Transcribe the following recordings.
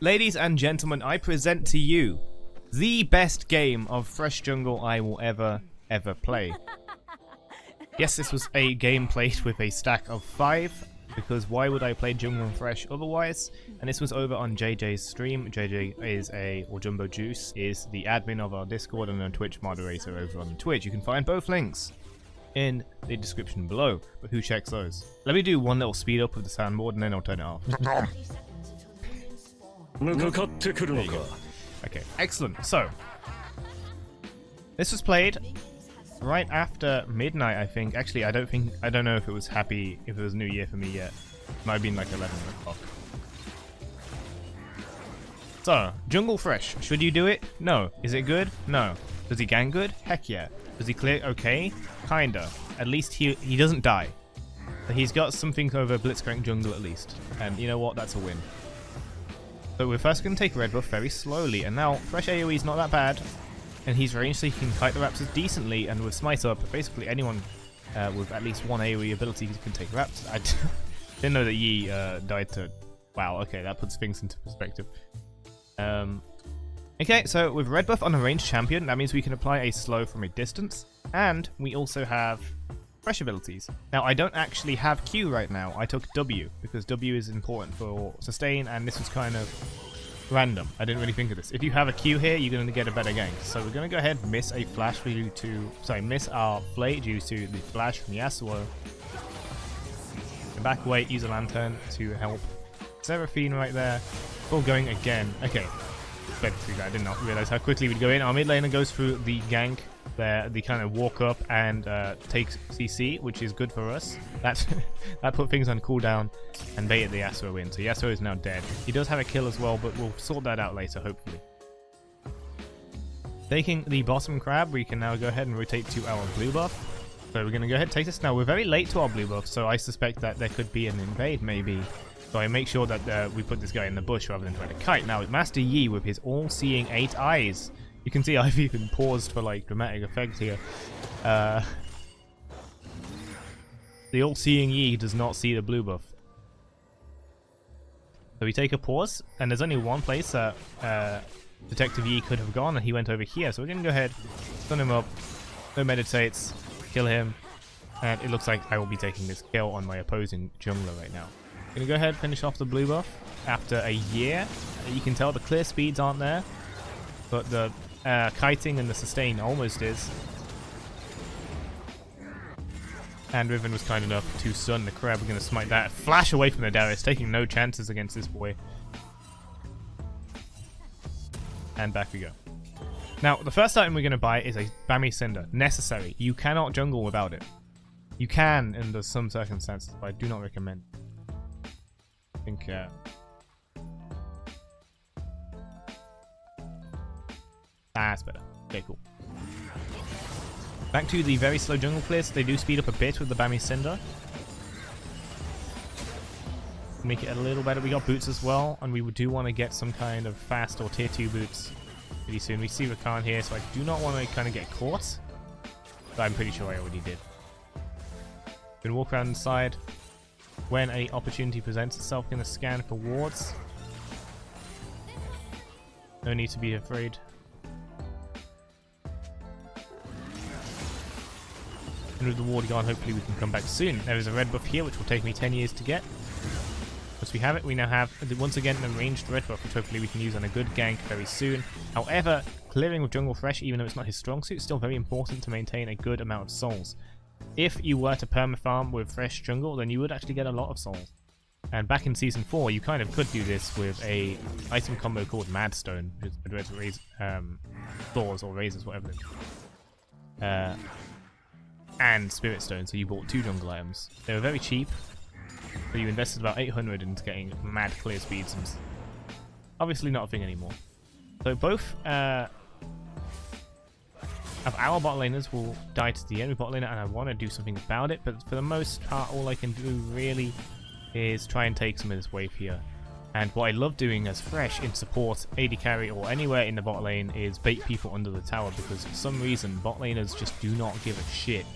Ladies and gentlemen, I present to you the best game of Thresh jungle I will ever play. Yes, this was a game played with a stack of 5, because why would I play jungle and Thresh otherwise? And this was over on JJ's stream. JJ is or Jumbo Juice is the admin of our Discord and a Twitch moderator over on Twitch. You can find both links in the description below, but who checks those? Let me do one little speed up of the soundboard and then I'll turn it off. There you go. Okay, excellent. So, this was played right after midnight, I think. Actually, I don't know if it was New Year for me yet. It might have been like 11 o'clock. So, jungle Thresh. Should you do it? No. Is it good? No. Does he gang good? Heck yeah. Does he clear okay? Kinda. At least he doesn't die. So he's got something over Blitzcrank jungle at least. And you know what? That's a win. So we're first going to take red buff very slowly, and now Thresh AoE is not that bad, and he's ranged so he can kite the raptors decently, and with Smite up, basically anyone with at least one AoE ability can take raptors. I didn't know that Yi died to... Wow, okay, that puts things into perspective. Okay, so with red buff on a ranged champion, that means we can apply a slow from a distance, and we also have Thresh abilities. Now, I don't actually have Q right now. I took W, because W is important for sustain, and this was kind of random. I didn't really think of this. If you have a Q here, you're going to get a better gank. So we're going to go ahead and miss a flash due to... Sorry, miss our play due to the flash from Yasuo. And back away, use a lantern to help Seraphine right there. Before going again. Okay. Better through that. I did not realize how quickly we'd go in. Our mid laner goes through the gank there, the kind of walk up and takes CC, which is good for us. That put things on cooldown and baited the Yasuo in. So Yasuo is now dead. He does have a kill as well, but we'll sort that out later, hopefully. Taking the bottom crab, we can now go ahead and rotate to our blue buff. So we're going to go ahead and take this now. We're very late to our blue buff, so I suspect that there could be an invade maybe. So I make sure that we put this guy in the bush rather than try to kite. Now, Master Yi with his all-seeing 8 eyes. You can see I've even paused for like dramatic effect here. The all-seeing Yi does not see the blue buff. So we take a pause, and there's only one place that Detective Yi could have gone, and he went over here. So we're going to go ahead, stun him up, no meditates, kill him, and it looks like I will be taking this kill on my opposing jungler right now. I'm going to go ahead and finish off the blue buff after a year. You can tell the clear speeds aren't there, but the kiting and the sustain almost is. And Riven was kind enough to stun the crab. We're going to smite that. Flash away from the Darius, taking no chances against this boy. And back we go. Now, the first item we're going to buy is a Bami Cinder. Necessary. You cannot jungle without it. You can under some circumstances, but I do not recommend. I think... that's better. Okay, cool. Back to the very slow jungle clears. They do speed up a bit with the Bami Cinder. Make it a little better. We got boots as well, and we do want to get some kind of fast or tier 2 boots pretty soon. We see Ricardo here, so I do not want to kind of get caught. But I'm pretty sure I already did. Gonna walk around inside. When an opportunity presents itself, gonna scan for wards. No need to be afraid. And with the ward gone, hopefully we can come back soon. There is a red buff here, which will take me 10 years to get. Once we have it, we now have, once again, an ranged red buff, which hopefully we can use on a good gank very soon. However, clearing with jungle Thresh, even though it's not his strong suit, is still very important to maintain a good amount of souls. If you were to permafarm with Thresh jungle, then you would actually get a lot of souls. And back in Season 4, you kind of could do this with a item combo called Madstone, which is Thors or Razors, whatever it is. And Spirit Stone, so you bought 2 jungle items. They were very cheap, so you invested about 800 into getting mad clear speeds, and obviously not a thing anymore. So both of our bot laners will die to the enemy bot laner, and I want to do something about it, but for the most part, all I can do really is try and take some of this wave here. And what I love doing as Thresh in support, AD carry, or anywhere in the bot lane is bait people under the tower, because for some reason bot laners just do not give a shit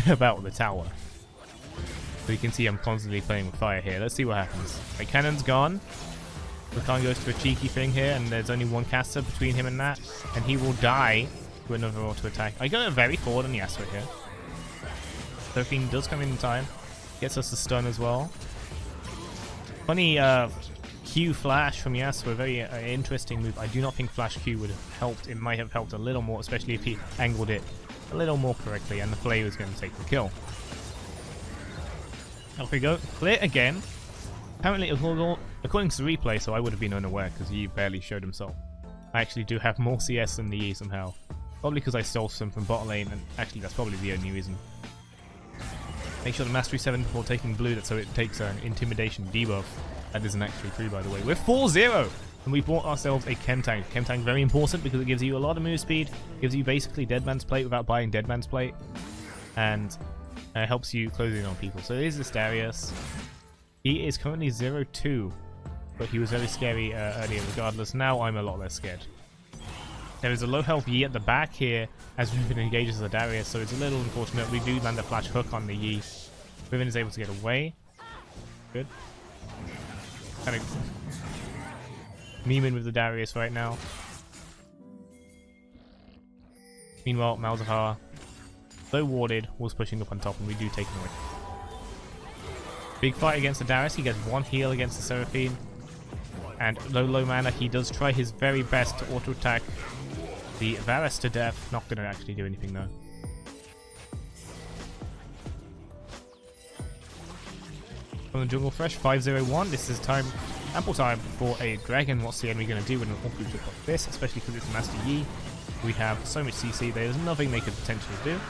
about the tower. So you can see I'm constantly playing with fire here. Let's see what happens. My cannon's gone. Rakan goes to a cheeky thing here, and there's only one caster between him and that, and he will die to another auto attack. I go very forward on Yasuo here. Seraphine does come in time, gets us a stun as well. Funny Q flash from Yasuo, very interesting move. I do not think flash Q would have helped. It might have helped a little more, especially if he angled it a little more correctly, and the play was going to take the kill. Off we go, clear again. Apparently, according to the replay, so I would have been unaware because he barely showed himself. I actually do have more CS than the E somehow. Probably because I stole some from bot lane, and actually that's probably the only reason. Make sure the Mastery 7 before taking blue, so it takes an Intimidation debuff. That isn't actually true, by the way. We're 4-0! And we bought ourselves a Chem Tank. Chem Tank very important because it gives you a lot of move speed, gives you basically Dead Man's Plate without buying Dead Man's Plate, and helps you close in on people. So here's this Darius. He is currently 0-2, but he was very scary earlier regardless. Now I'm a lot less scared. There is a low health Yi at the back here as Riven engages the Darius, so it's a little unfortunate. We do land a flash hook on the Yi. Riven is able to get away. Good. Kind of memeing with the Darius right now. Meanwhile, Malzahar, though warded, was pushing up on top, and we do take him away. Big fight against the Darius. He gets one heal against the Seraphine. And low mana, he does try his very best to auto-attack the Varus to death. Not going to actually do anything though. From the jungle Thresh, 5-0-1. This is time, ample time for a dragon. What's the enemy going to do when an all group like this? Especially because it's Master Yi. We have so much CC, there's nothing they could potentially do.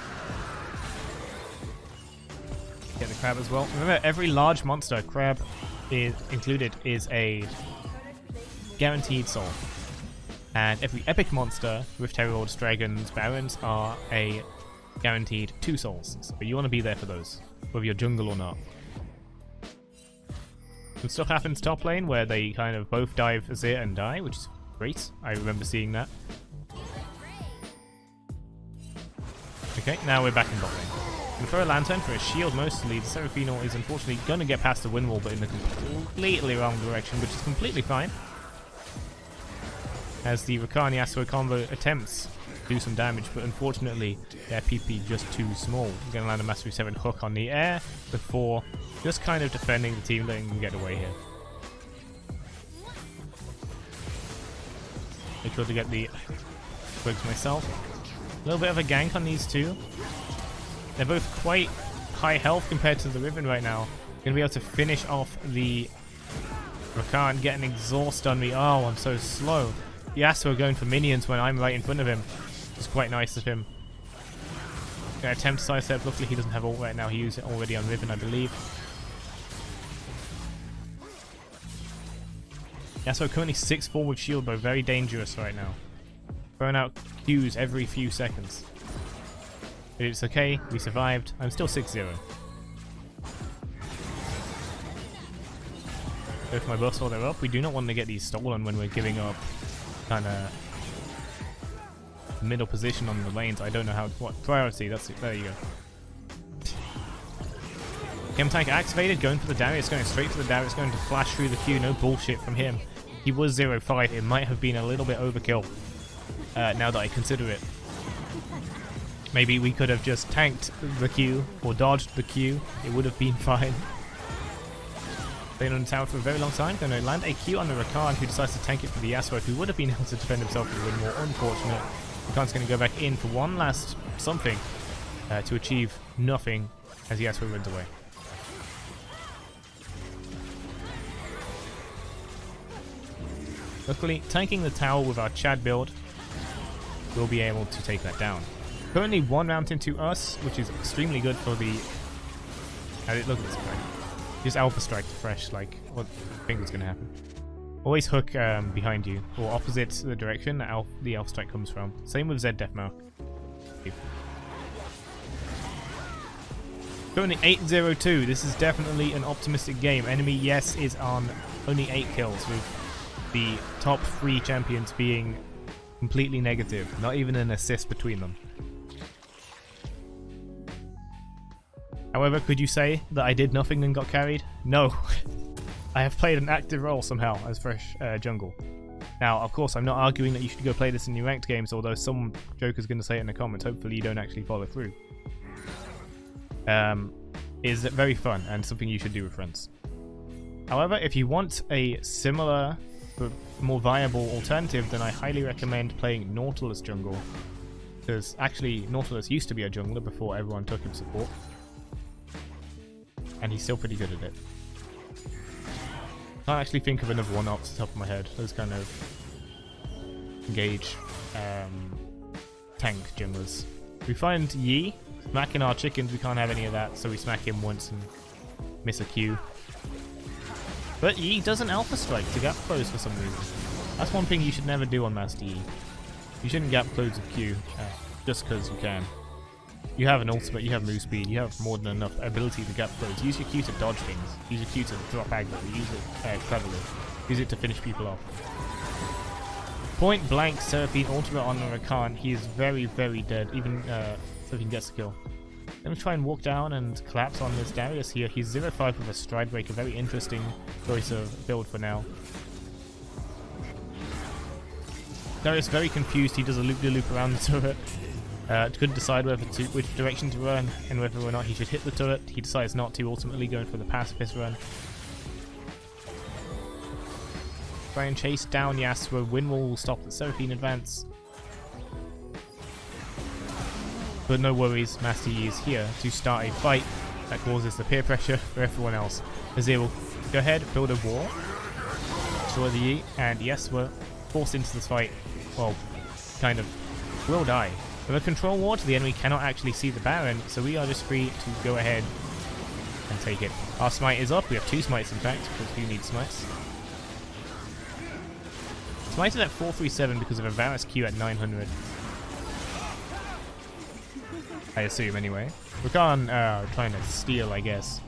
Get the crab as well. Remember, every large monster, crab is included, is a guaranteed soul. And every epic monster, Rift Heralds, Dragons, Barons, are a guaranteed 2 souls. So you want to be there for those, whether you're jungle or not. Some stuff happens top lane where they kind of both dive Azir and die, which is great. I remember seeing that. Okay, now we're back in bot lane. And for a Lantern, for a shield mostly, the Seraphine is unfortunately going to get past the wind wall, but in the completely wrong direction, which is completely fine. As the Rakan Yasuo combo attempts to do some damage, but unfortunately their PP just too small. We're going to land a Mastery 7 hook on the air before just kind of defending the team, letting them get away here. Make sure to get the twigs myself. A little bit of a gank on these two. They're both quite high health compared to the Riven right now. Gonna be able to finish off the Rakan, get an exhaust on me. Oh, I'm so slow. Yasuo going for minions when I'm right in front of him. It's quite nice of him. Gonna attempt to sidestep. Luckily he doesn't have ult right now. He used it already on Riven, I believe. Yasuo currently 6-4 with shield, though very dangerous right now. Throwing out Qs every few seconds. But it's okay, we survived. I'm still 6-0. Go for my buffs while they're up. We do not want to get these stolen when we're giving up kind of middle position on the lanes. I don't know how, what priority, that's it, there you go. Chem Tank activated, going for the Darius, going straight for the Darius, going to flash through the Q, no bullshit from him. He was 0-5, it might have been a little bit overkill, now that I consider it. Maybe we could have just tanked the Q, or dodged the Q, it would have been fine. Been on the tower for a very long time, going to land a Q on the Rakan, who decides to tank it for the Yasuo, who would have been able to defend himself with a win more. Unfortunate. Rakan's going to go back in for one last something to achieve nothing as Yasuo runs away. Luckily, tanking the tower with our Chad build, we'll be able to take that down. Currently 1 round into us, which is extremely good for the... Look at this guy. Just Alpha Strike to Thresh, like, what I think is going to happen. Always hook behind you, or opposite the direction that the Alpha Strike comes from. Same with Zed Deathmark. Currently 8-0-2, this is definitely an optimistic game. Enemy, yes, is on only 8 kills, with the top 3 champions being completely negative. Not even an assist between them. However, could you say that I did nothing and got carried? No. I have played an active role somehow as Thresh jungle. Now, of course, I'm not arguing that you should go play this in your ranked games, although some joker's going to say it in the comments. Hopefully you don't actually follow through. Is very fun and something you should do with friends. However, if you want a similar but more viable alternative, then I highly recommend playing Nautilus jungle. Because actually, Nautilus used to be a jungler before everyone took him support. And he's still pretty good at it. Can't actually think of another one off the top of my head. Those kind of engage tank junglers. We find Yi smacking our chickens. We can't have any of that, so we smack him once and miss a Q. But Yi doesn't alpha strike to gap close for some reason. That's one thing you should never do on Master Yi. You shouldn't gap close with Q just because you can. You have an ultimate, you have move speed, you have more than enough ability to gap close. Use your Q to dodge things. Use your Q to drop aggro. Use it cleverly. Use it to finish people off. Point blank, Seraphine ultimate on Rakan. He is very, very dead. Even Seraphine gets the kill. Let me try and walk down and collapse on this Darius here. He's 0-5 with a stride breaker. Very interesting choice of build for now. Darius very confused. He does a loop-de-loop around the turret. Couldn't decide which direction to run and whether or not he should hit the turret. He decides not to, ultimately going for the pacifist run. Try and chase down Yasuo. Windwall will stop the Seraphine advance. But no worries, Master Yi is here to start a fight that causes the peer pressure for everyone else. Azir will go ahead, build a wall, destroy the Yi, and Yasuo forced into this fight, well, kind of will die. With a control ward, the enemy cannot actually see the Baron, so we are just free to go ahead and take it. Our smite is up. We have 2 smites in fact, because we need smites. Smited at 437 because of a Varus Q at 900. I assume, anyway. Rakan trying to steal, I guess.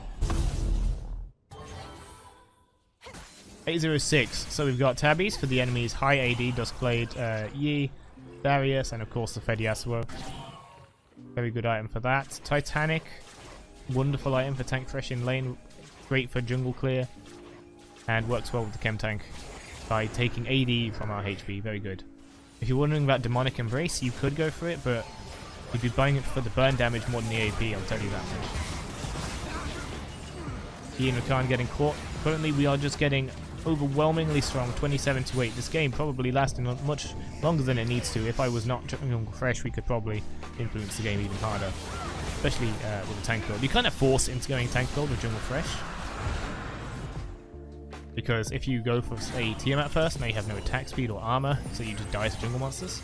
806. So we've got Tabbies for the enemy's high AD, Duskblade, Yi, Darius, and of course the Fed Yasuo. Very good item for that. Titanic. Wonderful item for tank Thresh in lane. Great for jungle clear. And works well with the chem tank by taking AD from our HP. Very good. If you're wondering about Demonic Embrace, you could go for it, but you'd be buying it for the burn damage more than the AP, I'll tell you that much. He and Rakan getting caught. Currently we are just getting overwhelmingly strong, 27-8. This game probably lasting much longer than it needs to. If I was not jungle Thresh, we could probably influence the game even harder. Especially with a tank build. You kind of force into going tank build with jungle Thresh. Because if you go for, say, Tiamat first, now you have no attack speed or armor, so you just die to jungle monsters.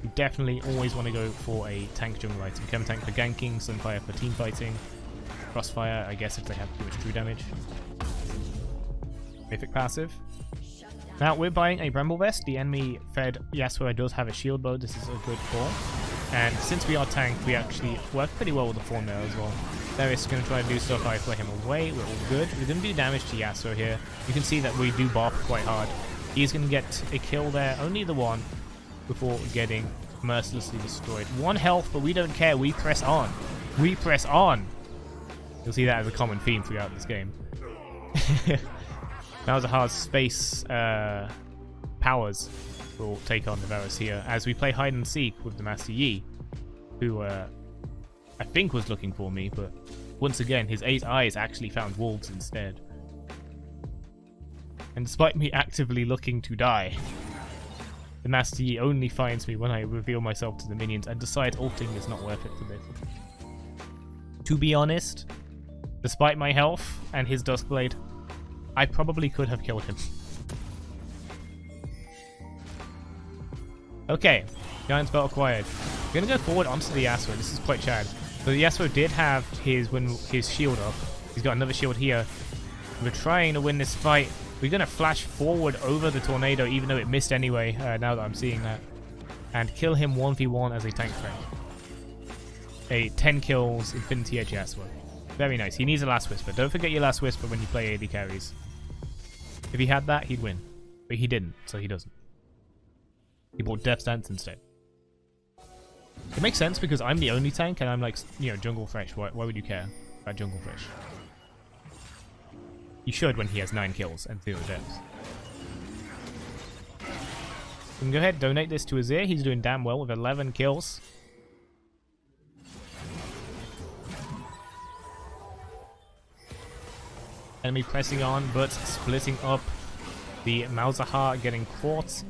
You definitely always want to go for a tank jungle item. Chem tank for ganking, Sunfire for team fighting, Crossfire, I guess if they have too much true damage. Mythic passive. Now we're buying a Bramble Vest. The enemy fed Yasuo does have a shield bow. This is a good call. And since we are tanked, we actually work pretty well with the form there as well. Darius is going to try to do stuff. I play him away. We're all good. We're going to do damage to Yasuo here. You can see that we do barf quite hard. He's going to get a kill there. Only the one. Before getting mercilessly destroyed. 1 health, but we don't care. We press on. We press on. You'll see that as a common theme throughout this game. That was a hard space powers will take on the Varus here as we play hide and seek with the Master Yi, who I think was looking for me, but once again his 8 eyes actually found wolves instead. And despite me actively looking to die, the Master Yi only finds me when I reveal myself to the minions and decides ulting is not worth it for this. To be honest, despite my health and his Duskblade, I probably could have killed him. Okay, Giant's Belt acquired. We're going to go forward onto the Yasuo. This is quite Chad. So the Yasuo did have his shield up. He's got another shield here. We're trying to win this fight. We're going to flash forward over the tornado, even though it missed anyway, now that I'm seeing that. And kill him 1v1 as a tank friend. A 10 kills Infinity Edge Yasuo. Very nice. He needs a Last Whisper. Don't forget your Last Whisper when you play AD carries. If he had that, he'd win. But he didn't, so he doesn't. He bought Death Stance instead. It makes sense because I'm the only tank and I'm like, you know, jungle Thresh. Why would you care about jungle Thresh? He should when he has 9 kills and 0 deaths. We can go ahead and donate this to Azir. He's doing damn well with 11 kills. Enemy pressing on, but splitting up. The Malzahar getting caught.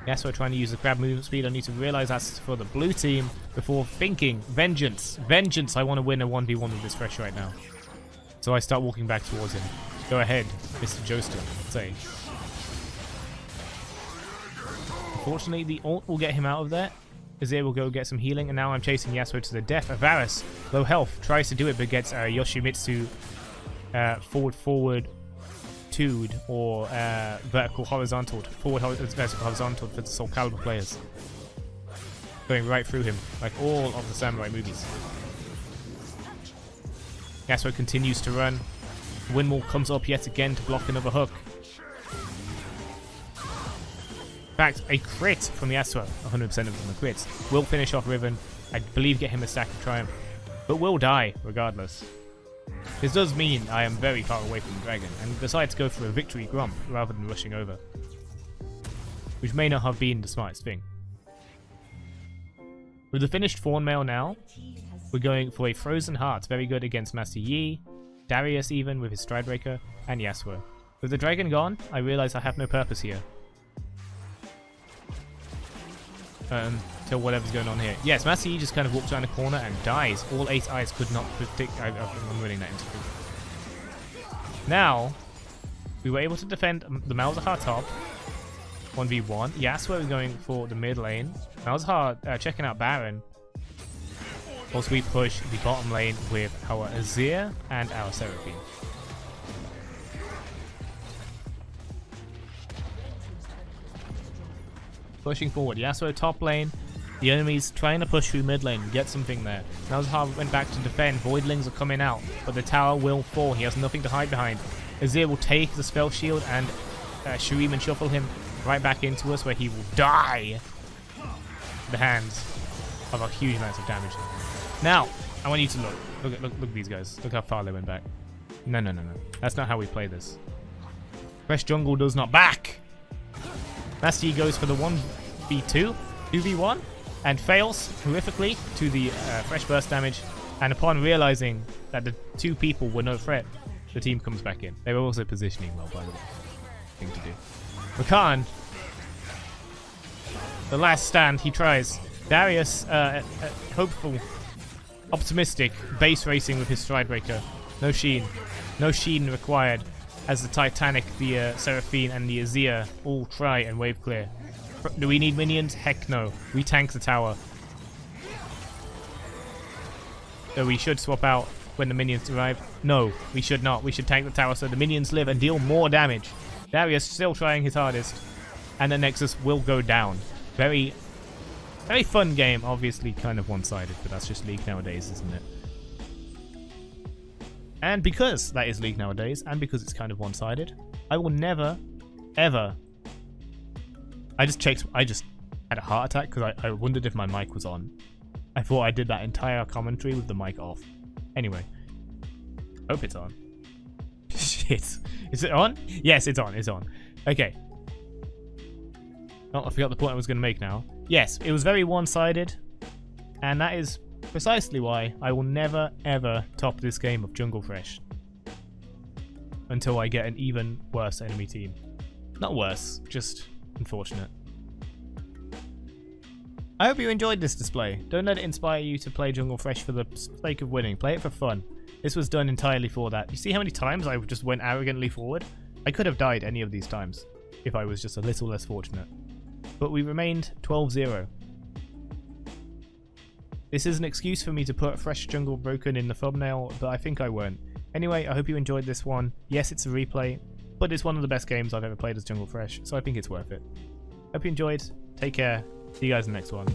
Yes, we're trying to use the crab movement speed. I need to realize that's for the blue team before thinking. Vengeance. Vengeance. I want to win a 1v1 with this Thresh right now. So I start walking back towards him. Go ahead, Mr. Joestar. Say. Unfortunately, the ult will get him out of there. Azir will go get some healing, and now I'm chasing Yasuo to the death. Varus, low health, tries to do it, but gets Yoshimitsu forward 2'd or vertical horizontal, vertical horizontal for the Soul Calibur players. Going right through him, like all of the samurai movies. Yasuo continues to run. Windmill comes up yet again to block another hook. In fact, a crit from Yasuo, 100% of them are crits, will finish off Riven. I believe get him a stack of triumph, but will die regardless. This does mean I am very far away from the dragon, and decide to go for a victory grump rather than rushing over, which may not have been the smartest thing. With the finished Fawn Mail now, we're going for a Frozen Heart, very good against Master Yi, Darius even with his Stridebreaker, and Yasuo. With the dragon gone, I realise I have no purpose here. Till whatever's going on here. Yes, Master Yi just kind of walks around the corner and dies. All 8 eyes could not predict. I'm winning that interview. Now, we were able to defend the Malzahar top. 1v1. Yasuo is going for the mid lane. Malzahar checking out Baron. Also, we push the bottom lane with our Azir and our Seraphine. Pushing forward. Yasuo top lane. The enemy's trying to push through mid lane and get something there. Malzahar went back to defend. Voidlings are coming out, but the tower will fall. He has nothing to hide behind. Azir will take the spell shield and Shuriman and shuffle him right back into us, where he will die at the hands of a huge amount of damage. Now, I want you to look at these guys. Look how far they went back. No. That's not how we play this. Thresh jungle does not back. Master Yi goes for the 1v2, 2v1, and fails horrifically to the Thresh burst damage. And upon realizing that the 2 people were no threat, the team comes back in. They were also positioning well, by the way. Thing to do. Rakan, the last stand, he tries. Darius, hopeful, optimistic, base racing with his Stridebreaker. No Sheen. No Sheen required, as the Titanic, the Seraphine, and the Azir all try and wave clear. Do we need minions? Heck no. We tank the tower. So we should swap out when the minions arrive. No, we should not. We should tank the tower so the minions live and deal more damage. Darius still trying his hardest. And the Nexus will go down. Very fun game. Obviously kind of one-sided, but that's just League nowadays, isn't it? And because that is League nowadays, and because it's kind of one-sided, I will never, ever... I just had a heart attack because I wondered if my mic was on. I thought I did that entire commentary with the mic off. Anyway. Hope it's on. Shit. Is it on? Yes, it's on. It's on. Okay. Oh, I forgot the point I was going to make now. Yes, it was very one-sided. And that is precisely why I will never, ever top this game of Jungle Thresh. Until I get an even worse enemy team. Not worse, just unfortunate. I hope you enjoyed this display. Don't let it inspire you to play Jungle Thresh for the sake of winning. Play it for fun. This was done entirely for that. You see how many times I just went arrogantly forward? I could have died any of these times if I was just a little less fortunate. But we remained 12-0. This is an excuse for me to put Thresh Jungle Broken in the thumbnail, but I think I won't. Anyway, I hope you enjoyed this one. Yes, it's a replay, but it's one of the best games I've ever played as Jungle Thresh, so I think it's worth it. Hope you enjoyed. Take care. See you guys in the next one.